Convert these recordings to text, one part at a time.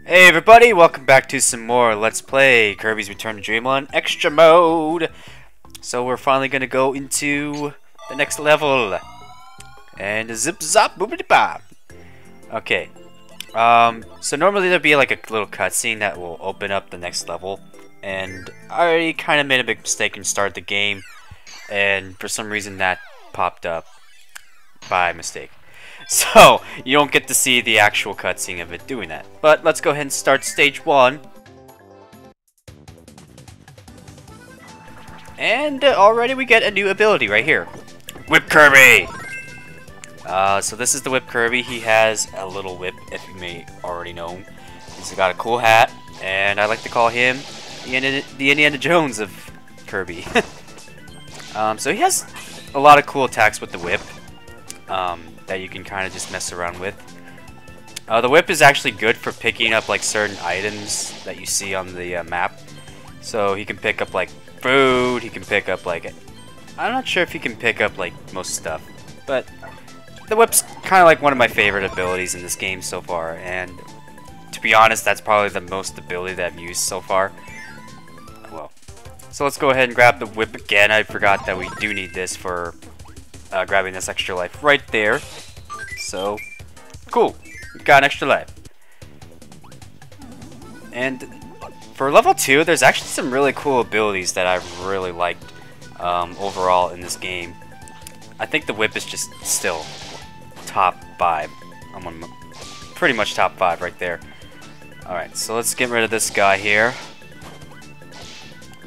Hey everybody, welcome back to some more Let's Play Kirby's Return to Dreamland Extra Mode. So we're finally gonna go into the next level. And zip zop boopity bop. Okay. So normally there'd be like a little cutscene that will open up the next level. And I already kinda made a big mistake and started the game. And for some reason that popped up by mistake. So, you don't get to see the actual cutscene of it doing that. But let's go ahead and start stage 1. And already we get a new ability right here. Whip Kirby! So this is the Whip Kirby. He has a little whip, if you may already know. He's got a cool hat, and I like to call him the Indiana Jones of Kirby. So he has a lot of cool attacks with the whip. That you can kind of just mess around with. The whip is actually good for picking up like certain items that you see on the map. So he can pick up like food, he can pick up like... I'm not sure if he can pick up like most stuff. But the whip's kind of like one of my favorite abilities in this game so far. And to be honest, that's probably the most ability that I've used so far. Well, so let's go ahead and grab the whip again. I forgot that we do need this for... grabbing this extra life right there. So, cool. We got an extra life. And for level 2, there's actually some really cool abilities that I really liked overall in this game. I think the whip is just still top 5. I'm on pretty much top 5 right there. Alright, so let's get rid of this guy here.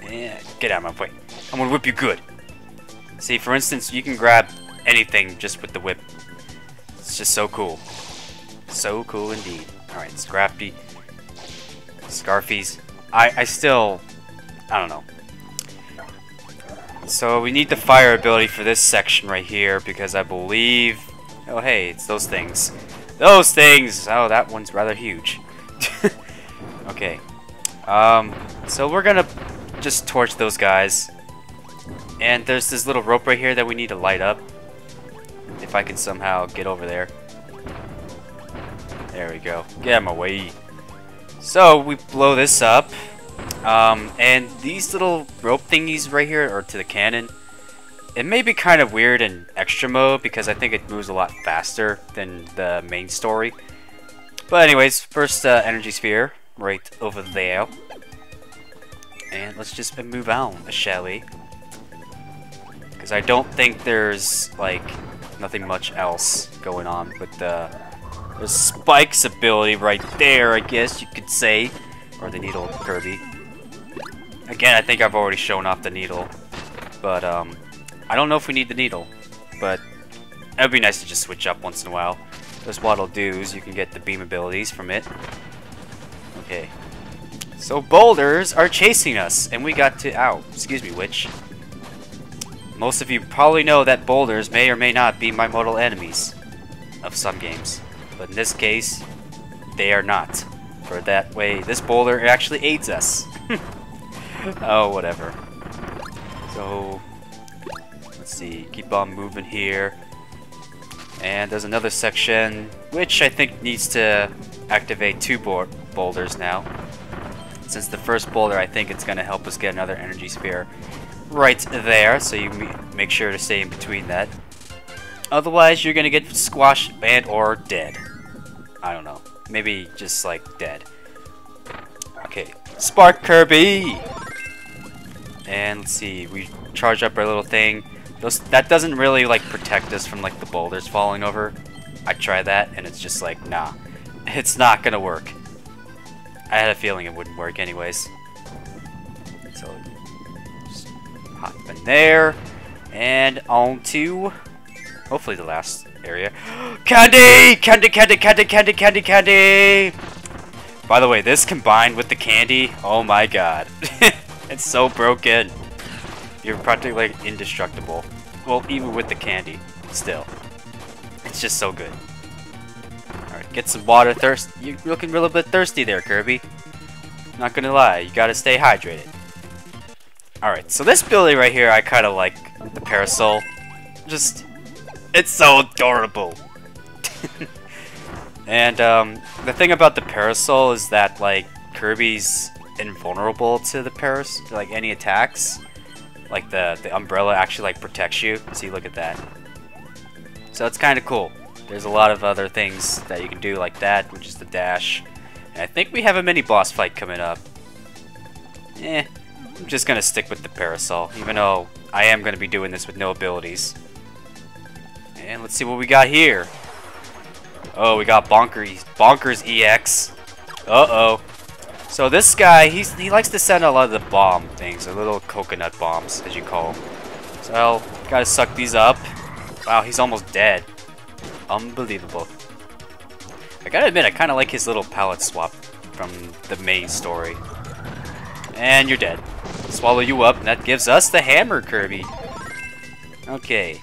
And get out of my way. I'm gonna whip you good. See, for instance, you can grab anything just with the whip. It's just so cool. So cool indeed. Alright, Scrappy. Scarfies. I don't know. So we need the fire ability for this section right here because I believe... Oh hey, it's those things. Those things! Oh, that one's rather huge. Okay. So we're gonna just torch those guys. And there's this little rope right here that we need to light up. If I can somehow get over there. There we go. Get out of my way. So we blow this up. And these little rope thingies right here, or to the cannon, it may be kind of weird in extra mode because I think it moves a lot faster than the main story. But anyways, first energy sphere right over there. And let's just move on, shall we? Because I don't think there's, like, nothing much else going on with the Spike's ability right there, I guess you could say. Or the needle Kirby. Again, I think I've already shown off the needle. But, I don't know if we need the needle. But, it would be nice to just switch up once in a while. That's what it'll do, is you can get the beam abilities from it. Okay. So, boulders are chasing us, and we got to... Ow, excuse me, witch. Most of you probably know that boulders may or may not be my mortal enemies of some games. But in this case, they are not. For that way, this boulder actually aids us. Oh, whatever. So, let's see. Keep on moving here. And there's another section, which I think needs to activate 2 boulders now. Since the first boulder, I think it's going to help us get another energy sphere right there, so you make sure to stay in between that. Otherwise, you're gonna get squashed and or dead. I don't know. Maybe just like dead. Okay, Spark Kirby! And let's see, we charge up our little thing. That doesn't really like protect us from like the boulders falling over. I tried that and it's just like, nah. It's not gonna work. I had a feeling it wouldn't work anyways. So hop in there, and on to hopefully the last area. Candy! Candy, candy, candy, candy, candy, candy! By the way, this combined with the candy, oh my god. It's so broken. You're practically like indestructible. Well, even with the candy, still. It's just so good. Alright, get some water. You're looking a little bit thirsty there, Kirby. Not gonna lie, you gotta stay hydrated. Alright, so this ability right here, I kind of like the parasol. Just, it's so adorable. And the thing about the parasol is that like Kirby's invulnerable to the like any attacks. Like the umbrella actually like protects you. See, look at that. So it's kind of cool. There's a lot of other things that you can do like that, which is the dash. And I think we have a mini boss fight coming up. I'm just gonna stick with the parasol, even though I am gonna be doing this with no abilities. And let's see what we got here. Oh, we got Bonkers EX. Uh-oh. So this guy, he likes to send a lot of the bomb things, or little coconut bombs, as you call them. So, gotta suck these up. Wow, he's almost dead. Unbelievable. I gotta admit, I kinda like his little palette swap from the main story. And you're dead. Swallow you up, and that gives us the hammer, Kirby. Okay.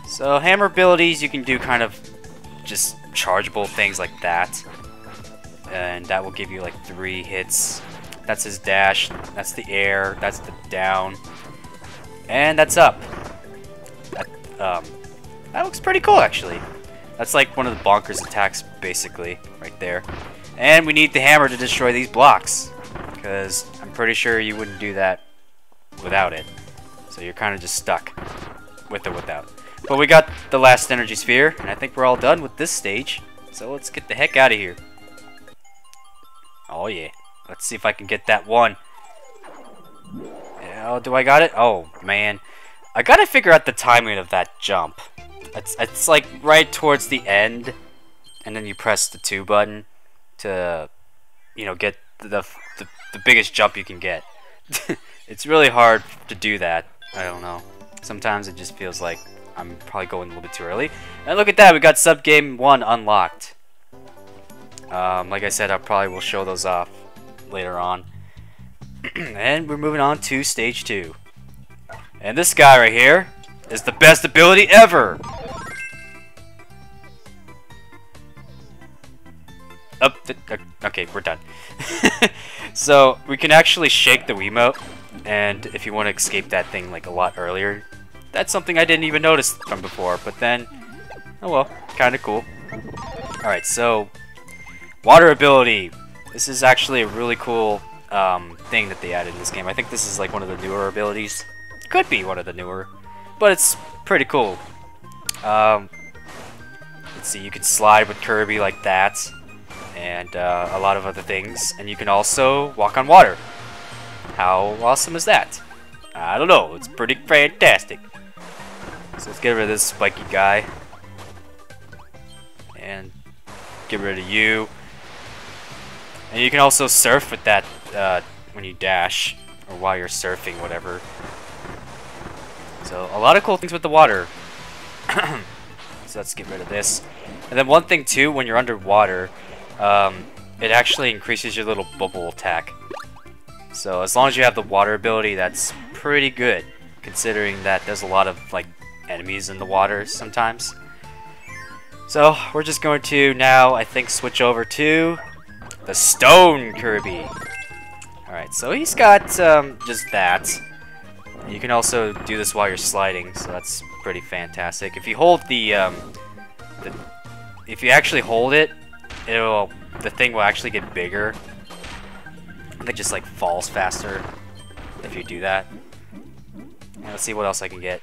So, hammer abilities, you can do kind of just chargeable things like that. And that will give you like 3 hits. That's his dash, that's the air, that's the down. And that's up. That looks pretty cool, actually. That's like one of the Bonkers attacks, basically, right there. And we need the hammer to destroy these blocks. Because I'm pretty sure you wouldn't do that without it. So you're kind of just stuck with or without. But we got the last energy sphere, and I think we're all done with this stage. So let's get the heck out of here. Oh yeah. Let's see if I can get that one. Oh, do I got it? Oh, man. I gotta figure out the timing of that jump. It's like right towards the end, and then you press the 2 button to, you know, get the biggest jump you can get. It's really hard to do that. I don't know. Sometimes it just feels like I'm probably going a little bit too early. And look at that, we got Subgame 1 unlocked. Like I said, I probably will show those off later on. And we're moving on to stage 2. And this guy right here is the best ability ever! Okay, we're done. So, we can actually shake the Wiimote, and if you want to escape that thing like a lot earlier, that's something I didn't even notice from before, but then, oh well, kinda cool. Alright, so, water ability. This is actually a really cool thing that they added in this game. I think this is like one of the newer abilities. Could be one of the newer, but it's pretty cool. Let's see, you can slide with Kirby like that, and a lot of other things, and you can also walk on water. How awesome is that? I don't know, it's pretty fantastic. So let's get rid of this spiky guy, and get rid of you. And you can also surf with that when you dash, or while you're surfing, whatever. So, a lot of cool things with the water. So let's get rid of this. And then one thing too, when you're underwater, it actually increases your little bubble attack. So as long as you have the water ability, that's pretty good, considering that there's a lot of like enemies in the water sometimes. So we're just going to now, I think, switch over to the Stone Kirby. Alright, so he's got just that. You can also do this while you're sliding, so that's pretty fantastic. If you hold if you actually hold it, the thing will actually get bigger. It just like falls faster if you do that. And let's see what else I can get.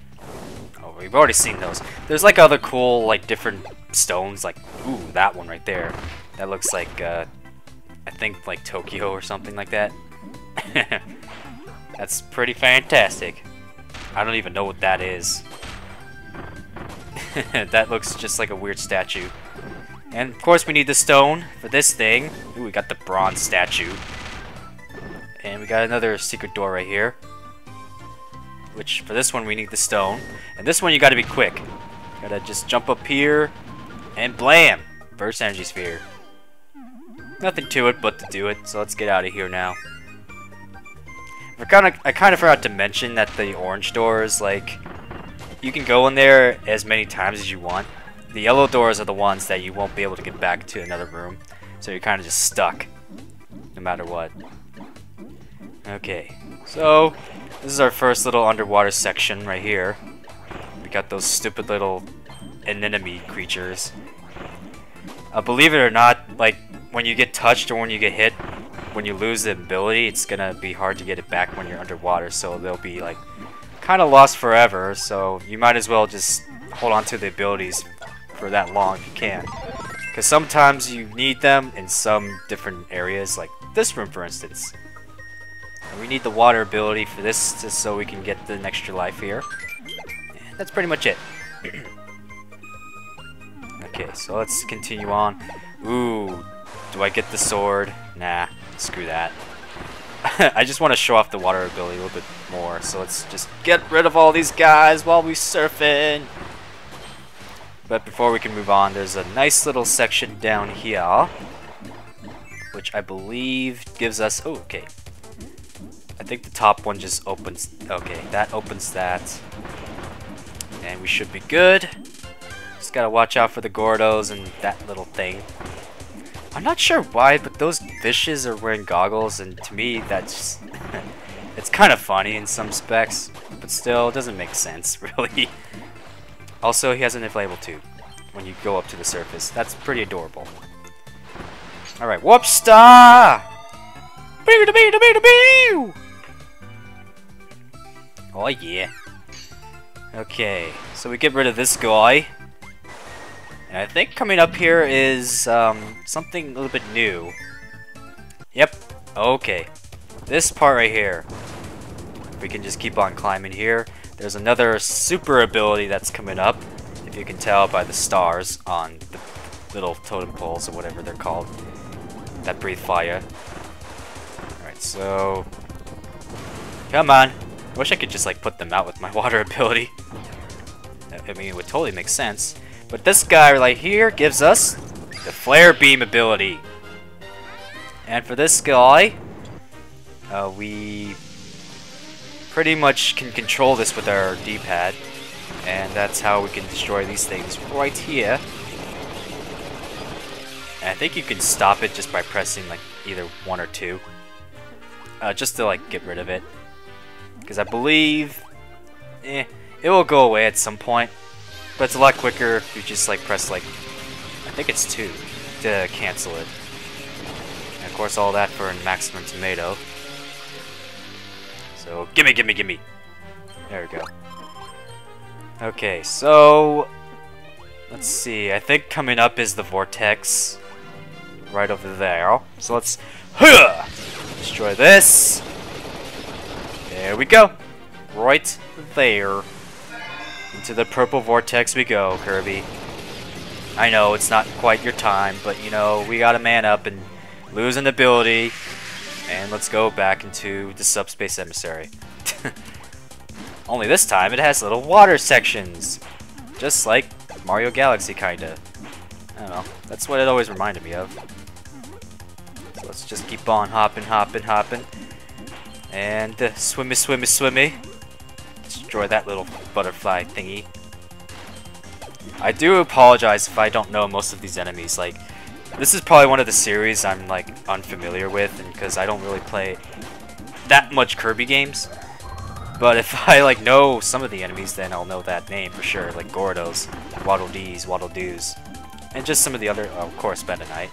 Oh, we've already seen those. There's like other cool, like different stones, like ooh, that one right there. That looks like I think like Tokyo or something like that. That's pretty fantastic. I don't even know what that is. That looks just like a weird statue. And of course we need the stone for this thing. Ooh, we got the bronze statue. And we got another secret door right here. Which, for this one, we need the stone. And this one, you gotta be quick. Gotta just jump up here, and blam! Burst energy sphere. Nothing to it but to do it, so let's get out of here now. I kind of forgot to mention that the orange doors, like, you can go in there as many times as you want. The yellow doors are the ones that you won't be able to get back to another room, so you're kind of just stuck, no matter what. Okay, so this is our first little underwater section right here. We got those stupid little anemone creatures. Believe it or not, like when you get touched or when you get hit, when you lose the ability, it's gonna be hard to get it back when you're underwater. So they'll be like kind of lost forever. So you might as well just hold on to the abilities for that long if you can, because sometimes you need them in some different areas, like this room for instance. And we need the water ability for this just so we can get the extra life here. And that's pretty much it. Okay, so let's continue on. Ooh, do I get the sword? Nah, screw that. I just want to show off the water ability a little bit more, so let's just get rid of all these guys while we surfing. But before we can move on, there's a nice little section down here, which I believe gives us... Oh, okay. I think the top one just opens... Okay, that opens that. And we should be good. Just gotta watch out for the Gordos and that little thing. I'm not sure why, but those fishes are wearing goggles, and to me, that's... it's kind of funny in some specs, but still, it doesn't make sense, really. Also, he has an inflatable tube when you go up to the surface. That's pretty adorable. Alright, Warp Star! Oh yeah. Okay, so we get rid of this guy. And I think coming up here is something a little bit new. Yep, okay. This part right here. We can just keep on climbing here. There's another super ability that's coming up, if you can tell by the stars on the little totem poles or whatever they're called that breathe fire. Alright, so... Come on. I wish I could just like put them out with my water ability. I mean, it would totally make sense. But this guy right here gives us the Flare Beam ability. And for this guy, we pretty much can control this with our D-pad. And that's how we can destroy these things right here. And I think you can stop it just by pressing like either 1 or 2. Just to like get rid of it. Because I believe it will go away at some point. But it's a lot quicker if you just like press like, I think it's 2 to cancel it. And of course all that for a maximum tomato. So gimme, gimme, gimme. There we go. Okay, so let's see. I think coming up is the vortex right over there. So let's destroy this. There we go. Right there. Into the purple vortex we go, Kirby. I know it's not quite your time, but you know, we gotta man up and lose an ability. And let's go back into the subspace emissary. Only this time it has little water sections. Just like Mario Galaxy, kinda. I don't know. That's what it always reminded me of. So let's just keep on hopping, hopping, hopping. And swimmy, swimmy, swimmy. Destroy that little butterfly thingy. I do apologize if I don't know most of these enemies. Like, this is probably one of the series I'm like unfamiliar with, and because I don't really play that much Kirby games. But if I like know some of the enemies, then I'll know that name for sure. Like Gordos, Waddle Dees, Waddle Doos, and just some of the other. Oh, of course, Meta Knight.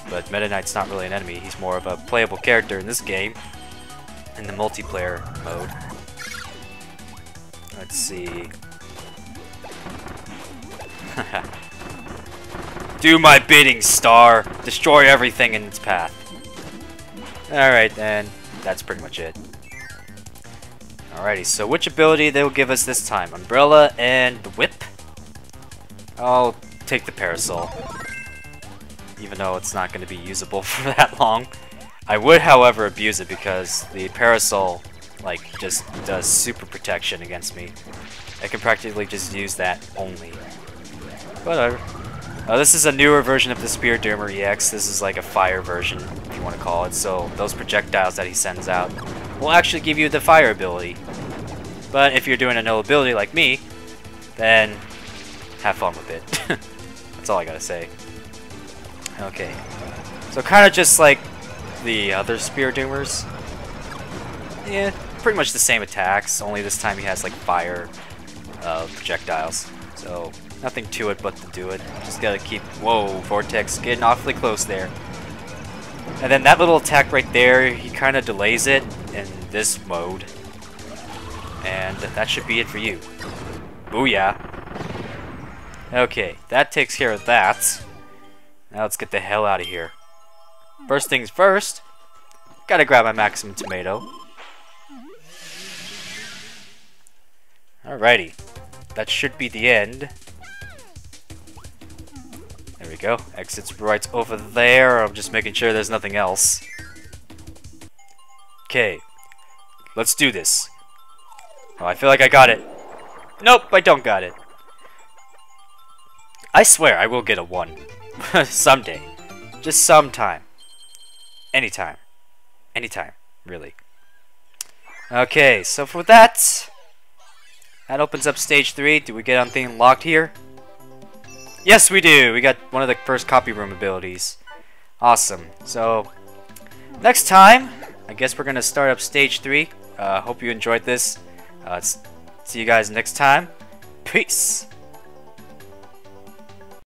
But Meta Knight's not really an enemy. He's more of a playable character in this game, in the multiplayer mode. Let's see. Do my bidding, Star. Destroy everything in its path. Alright, then. That's pretty much it. Alrighty, so which ability they will give us this time? Umbrella and the Whip? I'll take the Parasol. Even though it's not going to be usable for that long. I would, however, abuse it because the Parasol, like, just does super protection against me. I can practically just use that only. Whatever. This is a newer version of the Spear Doomer EX. This is like a fire version, if you want to call it. So those projectiles that he sends out will actually give you the fire ability. But if you're doing a no ability like me, then have fun with it. That's all I gotta say. Okay. So kind of just like the other Spear Doomers. Yeah, pretty much the same attacks, only this time he has like fire projectiles. So Nothing to it but to do it. Just gotta keep... Whoa, Vortex getting awfully close there. And then that little attack right there, he kind of delays it in this mode. And that should be it for you. Booyah. Okay, that takes care of that. Now let's get the hell out of here. First things first, gotta grab my maximum tomato. Alrighty, that should be the end. There we go, exit's right over there. I'm just making sure there's nothing else. Okay, let's do this. Oh, I feel like I got it. Nope, I don't got it. I swear I will get a 1. Someday. Just sometime. Anytime. Anytime, really. Okay, so for that opens up stage 3. Do we get anything unlocked here? Yes, we do! We got one of the first copy room abilities. Awesome. So, next time, I guess we're gonna start up stage 3. Hope you enjoyed this. See you guys next time. Peace!